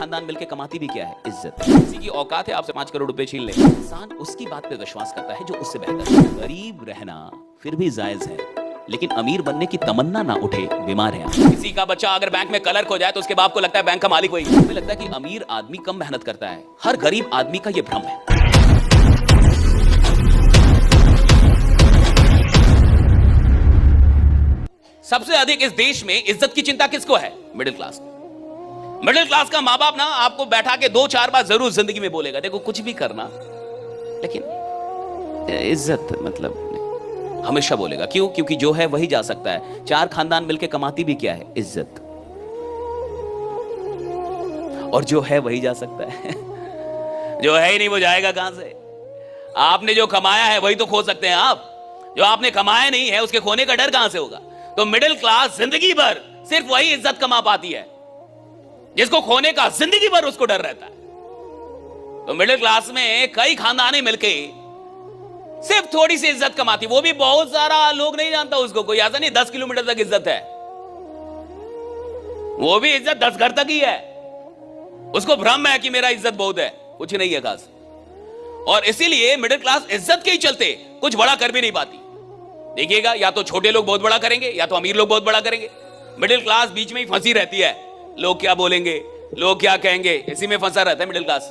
खानदान मिलकर कमाती भी क्या है? इज्जत। किसी की औकात है आपसे 5 करोड़ रुपए छीन ले, इंसान उसकी बात पे विश्वास करता है जो उससे बेहतर है। गरीब रहना फिर भी जायज है, लेकिन अमीर बनने की तमन्ना ना उठे, बीमार है। किसी का बच्चा अगर बैंक में क्लर्क हो जाए तो उसके बाप को लगता है बैंक का मालिक वही है। हमें लगता है कि अमीर आदमी कम मेहनत करता है। हर गरीब आदमी का यह भ्रम है। सबसे अधिक इस देश में इज्जत की चिंता किसको है? Middle class. मिडिल क्लास का माँ बाप ना आपको बैठा के 2-4 बार जरूर जिंदगी में बोलेगा, देखो कुछ भी करना, लेकिन इज्जत मतलब हमेशा बोलेगा। क्यों? क्योंकि जो है वही जा सकता है। 4 खानदान मिलके कमाती भी क्या है? इज्जत। और जो है वही जा सकता है। जो है ही नहीं वो जाएगा कहां से? आपने जो कमाया है वही तो खो सकते हैं आप। जो आपने कमाया नहीं है उसके खोने का डर कहां से होगा? तो मिडिल क्लास जिंदगी भर सिर्फ वही इज्जत कमा पाती है जिसको खोने का जिंदगी भर उसको डर रहता है। तो मिडिल क्लास में कई खानदानें मिलके सिर्फ थोड़ी सी इज्जत कमाती, वो भी बहुत सारा लोग नहीं जानता उसको। कोई ऐसा नहीं 10 किलोमीटर तक इज्जत है, वो भी इज्जत 10 घर तक ही है। उसको भ्रम है कि मेरा इज्जत बहुत है, कुछ नहीं है खास। और इसीलिए मिडिल क्लास इज्जत के ही चलते कुछ बड़ा कर भी नहीं पाती। देखिएगा, या तो छोटे लोग बहुत बड़ा करेंगे या तो अमीर लोग बहुत बड़ा करेंगे। मिडिल क्लास बीच में ही फंसी रहती है। लोग क्या बोलेंगे, लोग क्या कहेंगे, इसी में फंसा रहता है मिडिल क्लास।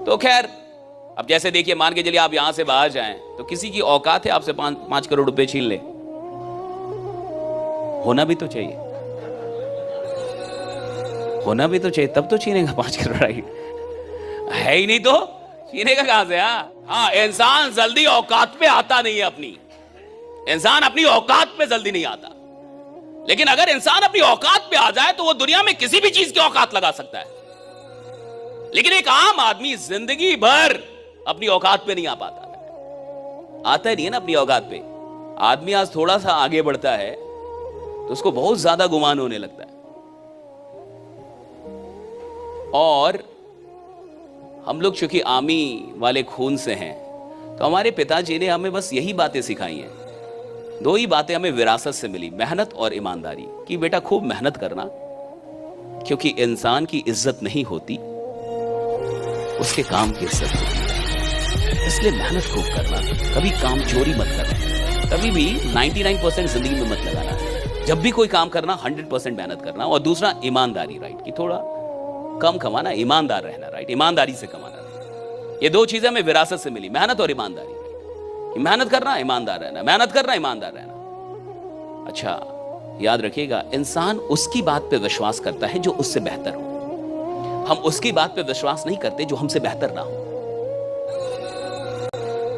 तो खैर, अब जैसे देखिए, मान के चलिए आप यहां से बाहर जाएं तो किसी की औकात है आपसे 5 करोड़ रुपए छीन ले, होना भी तो चाहिए, होना भी तो चाहिए, तब तो छीनेगा 5 करोड़। है ही नहीं तो छीनेगा कहां से? हाँ, इंसान जल्दी औकात पे आता नहीं है अपनी। इंसान अपनी औकात पे जल्दी नहीं आता, लेकिन अगर इंसान अपनी औकात पे आ जाए तो वो दुनिया में किसी भी चीज की औकात लगा सकता है। लेकिन एक आम आदमी जिंदगी भर अपनी औकात पे नहीं आ पाता। आता ही नहीं है ना अपनी औकात पे। आदमी आज थोड़ा सा आगे बढ़ता है तो उसको बहुत ज्यादा गुमान होने लगता है। और हम लोग चूंकि आर्मी वाले खून से हैं, तो हमारे पिताजी ने हमें बस यही बातें सिखाई हैं। 2 ही बातें हमें विरासत से मिली, मेहनत और ईमानदारी। कि बेटा खूब मेहनत करना, क्योंकि इंसान की इज्जत नहीं होती, उसके काम की इज्जत होती है। इसलिए मेहनत खूब करना, कभी काम चोरी मत करना, कभी भी 99% जिंदगी में मत लगाना। जब भी कोई काम करना 100% मेहनत करना। और दूसरा ईमानदारी, राइट, कि थोड़ा कम कमाना, ईमानदार रहना, राइट, ईमानदारी से कमाना। ये 2 चीजें हमें विरासत से मिली, मेहनत और ईमानदारी। मेहनत करना, ईमानदार रहना, मेहनत करना, ईमानदार रहना। अच्छा, याद रखिएगा, इंसान उसकी बात पे विश्वास करता है जो उससे बेहतर हो। हम उसकी बात पे विश्वास नहीं करते जो हमसे बेहतर ना हो।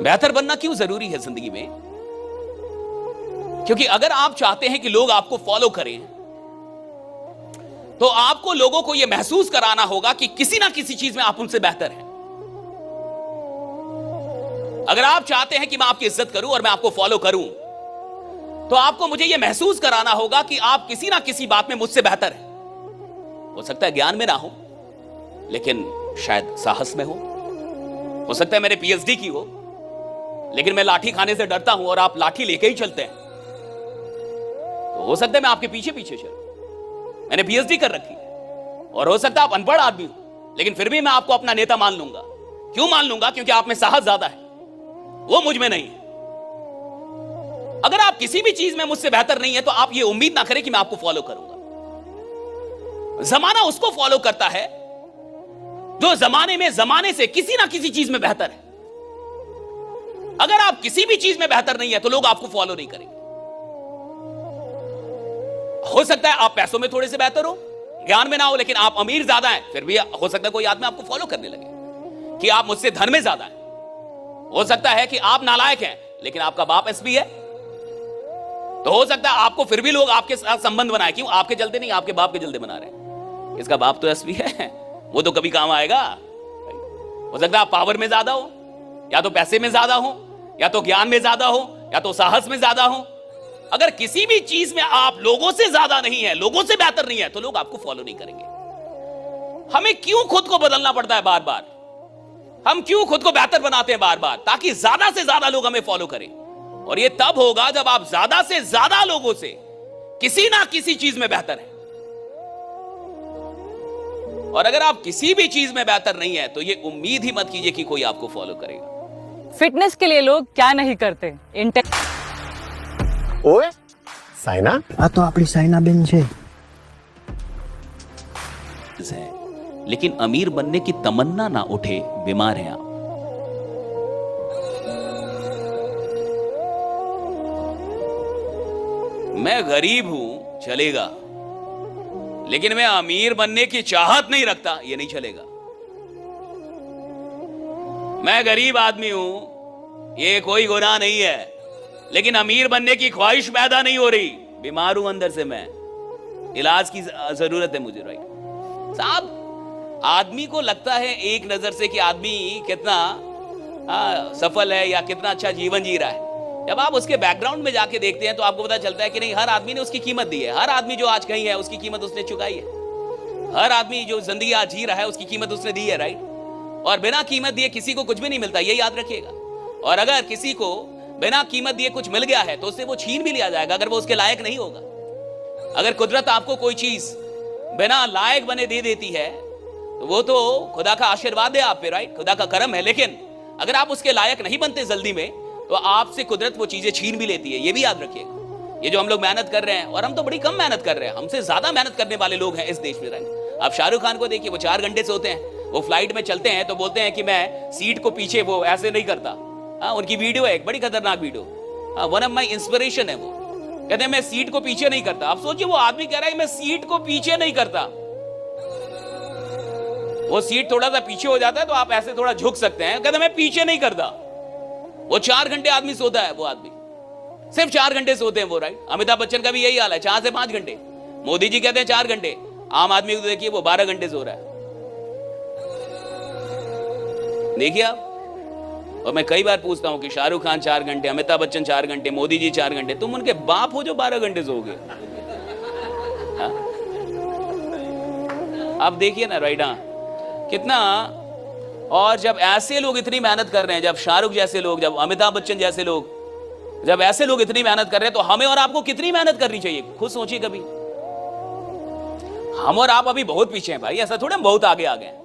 बेहतर बनना क्यों जरूरी है जिंदगी में? क्योंकि अगर आप चाहते हैं कि लोग आपको फॉलो करें, तो आपको लोगों को यह महसूस कराना होगा कि किसी ना किसी चीज में आप उनसे बेहतर हैं। अगर आप चाहते हैं कि मैं आपकी इज्जत करूं और मैं आपको फॉलो करूं, तो आपको मुझे यह महसूस कराना होगा कि आप किसी ना किसी बात में मुझसे बेहतर हैं। हो सकता है ज्ञान में ना हो, लेकिन शायद साहस में हो सकता है मेरे पीएचडी की हो, लेकिन मैं लाठी खाने से डरता हूं और आप लाठी लेके ही चलते हैं। तो हो सकता है मैं आपके पीछे पीछे चलूं, मैंने पीएचडी कर रखी है। और हो सकता है आप अनपढ़ आदमी हो, लेकिन फिर भी मैं आपको अपना नेता मान लूंगा। क्यों मान लूंगा? क्योंकि आप में साहस ज्यादा है, वो मुझ में नहीं है। अगर आप किसी भी चीज में मुझसे बेहतर नहीं है तो आप ये उम्मीद ना करें कि मैं आपको फॉलो करूंगा। जमाना उसको फॉलो करता है जो जमाने में जमाने से किसी ना किसी चीज में बेहतर है। अगर आप किसी भी चीज में बेहतर नहीं है तो लोग आपको फॉलो नहीं करेंगे। हो सकता है आप पैसों में थोड़े से बेहतर हो, ज्ञान में ना हो, लेकिन आप अमीर ज्यादा हैं, फिर भी हो सकता है कोई आदमी आपको फॉलो करने लगे। कि आप मुझसे धन में ज्यादा हैं, हो सकता है कि आप नालायक हैं लेकिन आपका बाप एसपी है, तो हो सकता है आपको फिर भी लोग आपके साथ संबंध बनाए। क्यों? आपके जलते नहीं, आपके बाप के जलते बना रहे हैं। इसका बाप तो एसपी है, वो तो कभी काम आएगा। हो सकता है आप पावर में ज्यादा हो, या तो पैसे में ज्यादा हो, या तो ज्ञान में ज्यादा हो, या तो साहस में ज्यादा हो। अगर किसी भी चीज में आप लोगों से ज्यादा नहीं है, लोगों से बेहतर नहीं है, तो लोग आपको फॉलो नहीं करेंगे। हमें क्यों खुद को बदलना पड़ता है बार बार? हम क्यों खुद को बेहतर बनाते हैं बार बार? ताकि ज्यादा से ज्यादा लोग हमें फॉलो करें। और ये तब होगा जब आप ज्यादा से ज्यादा लोगों से किसी ना किसी चीज में बेहतर है। और अगर आप किसी भी चीज में बेहतर नहीं है तो ये उम्मीद ही मत कीजिए कि कोई आपको फॉलो करेगा। फिटनेस के लिए लोग क्या नहीं करते। ओए साइना, आ तो આપણી સાયના બેન છે। लेकिन अमीर बनने की तमन्ना ना उठे, बीमार हैं आप। मैं गरीब हूं चलेगा, लेकिन मैं अमीर बनने की चाहत नहीं रखता, ये नहीं चलेगा। मैं गरीब आदमी हूं, ये कोई गुनाह नहीं है, लेकिन अमीर बनने की ख्वाहिश पैदा नहीं हो रही, बीमार हूं अंदर से, मैं इलाज की जरूरत है मुझे। राइट साहब, आदमी को लगता है एक नजर से कि आदमी कितना सफल है या कितना अच्छा जीवन जी रहा है। जब आप उसके बैकग्राउंड में जाके देखते हैं तो आपको पता चलता है कि नहीं, हर आदमी ने उसकी कीमत दी है। हर आदमी जो आज कहीं है उसकी कीमत उसने चुकाई है। हर आदमी जो जिंदगी आज जी रहा है उसकी कीमत उसने दी है। राइट, और बिना कीमत दिए किसी को कुछ भी नहीं मिलता, ये याद रखिएगा। और अगर किसी को बिना कीमत दिए कुछ मिल गया है तो उससे वो छीन भी लिया जाएगा अगर वो उसके लायक नहीं होगा। अगर कुदरत आपको कोई चीज बिना लायक बने दे देती है तो वो तो खुदा का आशीर्वाद है आप पे। राइट, खुदा का करम है। लेकिन अगर आप उसके लायक नहीं बनते जल्दी में तो आपसे कुदरत वो चीजें छीन भी लेती है, ये भी याद रखिएगा। ये जो हम लोग मेहनत कर रहे हैं, और हम तो बड़ी कम मेहनत कर रहे हैं, हमसे ज्यादा मेहनत करने वाले लोग हैं इस देश में। राइट, आप शाहरुख खान को देखिए, वो 4 घंटे सोते हैं। वो फ्लाइट में चलते हैं तो बोलते हैं कि मैं सीट को पीछे वो ऐसे नहीं करता। उनकी वीडियो है, एक बड़ी खतरनाक video, one of my inspiration है। वो कहते हैं मैं सीट को पीछे नहीं करता। आप सोचिए, वो आदमी कह रहा है मैं सीट को पीछे नहीं करता। वो सीट थोड़ा सा पीछे हो जाता है तो आप ऐसे थोड़ा झुक सकते हैं, कहते मैं पीछे नहीं करता। वो 4 घंटे आदमी सोता है, वो आदमी सिर्फ 4 घंटे सोते हैं वो। राइट, अमिताभ बच्चन का भी यही हाल है, 4 से 5 घंटे। मोदी जी कहते हैं 4 घंटे, आम आदमी को देखिए वो 12 घंटे सो रहा है। देखिए आप, और मैं कई बार पूछता हूं कि शाहरुख खान 4 घंटे, अमिताभ बच्चन 4 घंटे, मोदी जी 4 घंटे, तुम उनके बाप हो जो 12 घंटे सोओगे? आप देखिए ना। राइट, कितना। और जब ऐसे लोग इतनी मेहनत कर रहे हैं, जब शाहरुख जैसे लोग, जब अमिताभ बच्चन जैसे लोग, जब ऐसे लोग इतनी मेहनत कर रहे हैं तो हमें और आपको कितनी मेहनत करनी चाहिए? खुद सोचिए कभी। हम और आप अभी बहुत पीछे हैं भाई, ऐसा थोड़ा हम बहुत आगे आ गए हैं।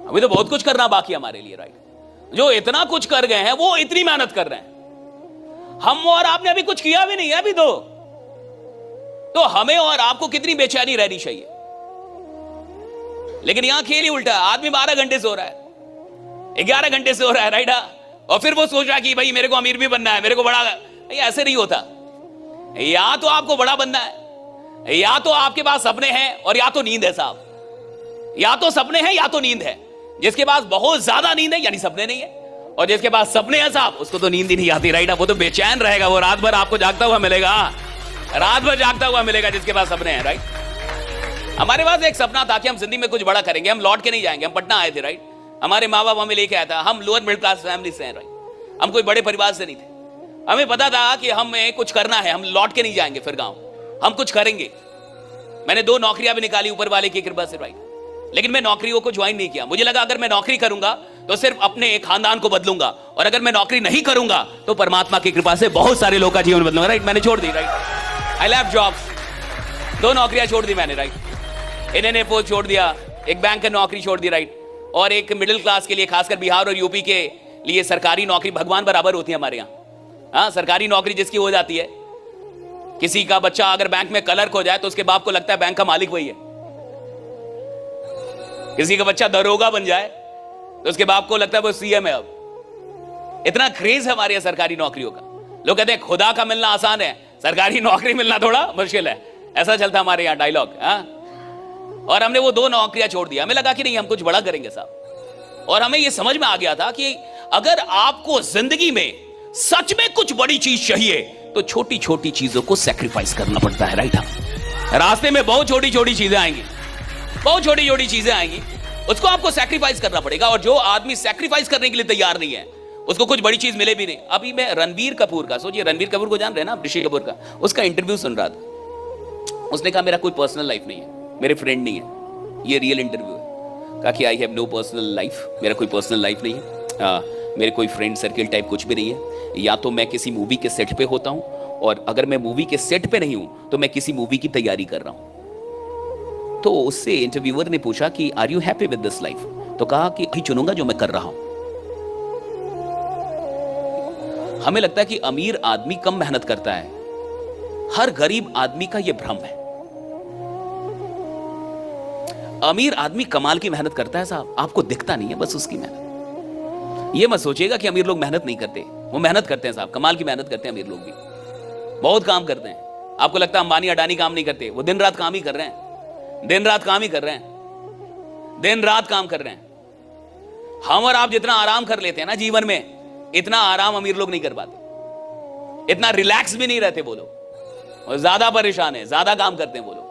अभी तो बहुत कुछ करना बाकी हमारे लिए। राइट, जो इतना कुछ कर गए हैं वो इतनी मेहनत कर रहे हैं। हम और आपने अभी कुछ किया भी नहीं है अभी तो हमें और आपको कितनी बेचैनी रहनी चाहिए। लेकिन यहां खेल ही उल्टा, आदमी 12 घंटे सो रहा है, 11 घंटे सो रहा है। राइट, और फिर वो सोच रहा है कि भाई मेरे को अमीर भी बनना है, मेरे को बड़ा। ऐसे नहीं होता। या तो आपको बड़ा बनना है, या तो आपके पास सपने हैं, और या तो नींद है साहब। या तो सपने हैं या तो नींद है। जिसके पास बहुत ज्यादा नींद है यानी सपने नहीं है, और जिसके पास सपने हैं साहब उसको तो नींद ही नहीं आती। राइट, वो तो बेचैन रहेगा, वो रात भर आपको जागता हुआ मिलेगा, रात भर जागता हुआ मिलेगा जिसके पास सपने हैं। राइट, हमारे पास एक सपना था कि हम जिंदगी में कुछ बड़ा करेंगे, हम लौट के नहीं जाएंगे। हम पटना आए थे। राइट, हमारे माँ बाप हमें लेके आया था, हम लोअर मिडिल क्लास फैमिली से हैं। राइट, हम कोई बड़े परिवार से नहीं थे। हमें पता था कि हमें कुछ करना है, हम लौट के नहीं जाएंगे फिर गाँव, हम कुछ करेंगे। मैंने 2 नौकरियां भी निकाली ऊपर वाले की कृपा से। राइट, लेकिन मैं नौकरियों को ज्वाइन नहीं किया। मुझे लगा अगर मैं नौकरी करूंगा तो सिर्फ अपने खानदान को बदलूंगा, और अगर मैं नौकरी नहीं करूंगा तो परमात्मा की कृपा से बहुत सारे लोगों का जीवन बदलूंगा। राइट, मैंने छोड़ दी। राइट, आई लेफ्ट जॉब्स, 2 नौकरियां छोड़ दी मैंने। राइट, NNA छोड़ दिया, एक बैंक की नौकरी छोड़ दी। राइट, और एक मिडिल क्लास के लिए, खासकर बिहार और यूपी के लिए, सरकारी नौकरी भगवान बराबर होती है हमारे यहाँ। सरकारी नौकरी जिसकी हो जाती है, किसी का बच्चा अगर बैंक में क्लर्क हो जाए तो उसके बाप को लगता है बैंक का मालिक वही है। किसी का बच्चा दरोगा बन जाए तो उसके बाप को लगता है वो CM है। अब इतना क्रेज है हमारे यहाँ सरकारी नौकरियों का। लोग कहते हैं खुदा का मिलना आसान है, सरकारी नौकरी मिलना थोड़ा मुश्किल है। ऐसा चलता हमारे यहाँ डायलॉग। और हमने वो 2 नौकरियां छोड़ दिया। हमें लगा कि नहीं, हम कुछ बड़ा करेंगे साहब। और हमें ये समझ में आ गया था कि अगर आपको जिंदगी में सच में कुछ बड़ी चीज चाहिए तो छोटी छोटी चीजों को सैक्रिफाइस करना पड़ता है। राइट, रास्ते में बहुत छोटी छोटी चीजें आएंगी, बहुत छोटी छोटी चीजें आएंगी, उसको आपको सैक्रिफाइस करना पड़ेगा। और जो आदमी सैक्रिफाइस करने के लिए तैयार नहीं है उसको कुछ बड़ी चीज मिले भी नहीं। अभी मैं रणबीर कपूर का, सोचिए रणबीर कपूर को जान रहे हैं ना, ऋषि कपूर का, उसका इंटरव्यू सुन रहा था। उसने कहा मेरा कोई पर्सनल लाइफ नहीं है, मेरे फ्रेंड नहीं है। ये रियल इंटरव्यू है। कहा कि I have no personal life, मेरा कोई पर्सनल लाइफ नहीं है, मेरे कोई फ्रेंड सर्किल टाइप कुछ भी नहीं है। या तो मैं किसी मूवी के सेट पे होता हूं, और अगर मैं मूवी के सेट पे नहीं हूं तो मैं किसी मूवी की तैयारी कर रहा हूं। तो उससे इंटरव्यूअर ने पूछा कि are you happy with this life? तो कहा कि वही चुनूंगा जो मैं कर रहा हूं। हमें लगता है कि अमीर आदमी कम मेहनत करता है। हर गरीब आदमी का यह भ्रम है। अमीर आदमी कमाल की मेहनत करता है साहब, आपको दिखता नहीं है बस उसकी मेहनत। यह मत सोचिएगा कि अमीर लोग मेहनत नहीं करते, वो मेहनत करते हैं साहब, कमाल की मेहनत करते हैं अमीर लोग भी, बहुत काम करते हैं। आपको लगता है अंबानी अडानी काम नहीं करते, वो दिन रात काम ही कर रहे हैं, दिन रात काम ही कर रहे हैं, दिन रात काम कर रहे हैं। हम और आप जितना आराम कर लेते हैं ना जीवन में, इतना आराम अमीर लोग नहीं कर पाते, इतना रिलैक्स भी नहीं रहते वो लोग, और ज्यादा परेशान है, ज्यादा काम करते हैं वो लोग।